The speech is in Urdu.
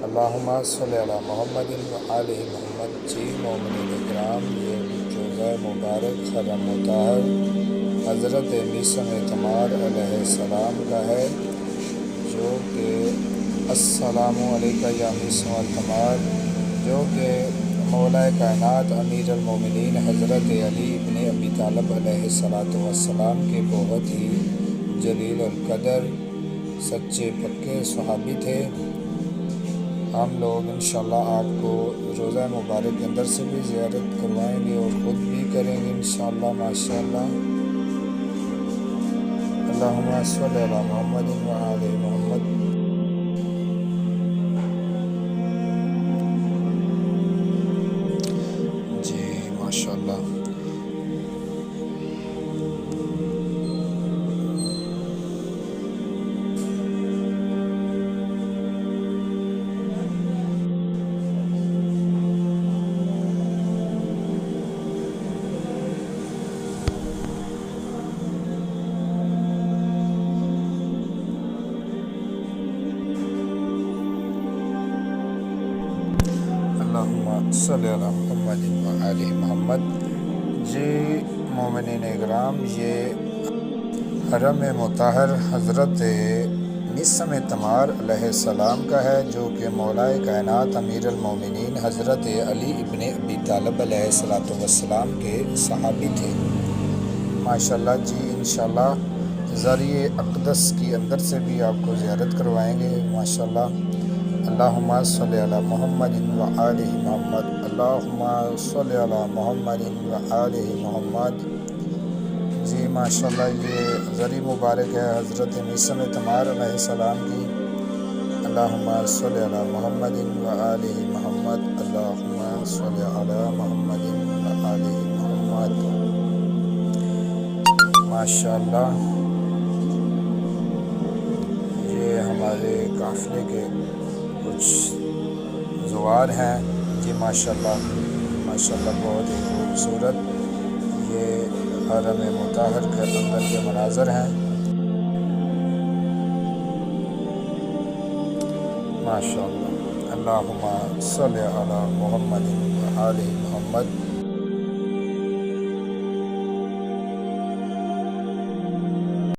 اللہم صلی علی محمد و آل محمد۔ جی مومنین اکرام، یہ روزہ مبارک حرم مطہر حضرت عیسی اعتماد علیہ السلام کا ہے، جو کہ السلام علیکہ یا عیسی اعتماد، جو کہ مولا کائنات امیر المومنین حضرت علی ابن ابی طالب علیہ السلام کے بہت ہی جلیل القدر سچے پکے صحابی تھے۔ ہم لوگ انشاءاللہ آپ کو روزہ مبارک کے اندر سے بھی زیارت کروائیں گے اور خود بھی کریں گے انشاءاللہ ماشاءاللہ۔ اللہم صلی علی محمد و آل محمد۔ جی ماشاءاللہ۔ اللہم صلی علی محمد و آل محمد۔ جی مومنین اکرام، یہ حرم مطہر حضرت عیسی اعتماد علیہ السلام کا ہے، جو کہ مولا کائنات امیر المومنین حضرت علی ابن ابی طالب علیہ السلام کے صحابی تھے ماشاءاللہ۔ جی انشاءاللہ ذریعہ اقدس کی اندر سے بھی آپ کو زیارت کروائیں گے ماشاءاللہ۔ اللہم صلی علی محمد و آل محمد۔ اللہم صلی علی محمد و آل محمد۔ جی ماشاءاللہ یہ ذریعہ مبارک ہے حضرت عیسی اعتماد علیہ السلام کی۔ اللہم صلی علی محمد و آل محمد۔ اللہم صلی علی محمد و آل محمد ماشاءاللہ۔ یہ ہمارے قافلے کے کچھ زوار ہیں جی ماشاءاللہ ماشاءاللہ، بہت ہی خوبصورت یہ حرم مطہر کے اندر کے مناظر ہیں ماشاءاللہ۔ اللہم صلی علی محمد و آل محمد۔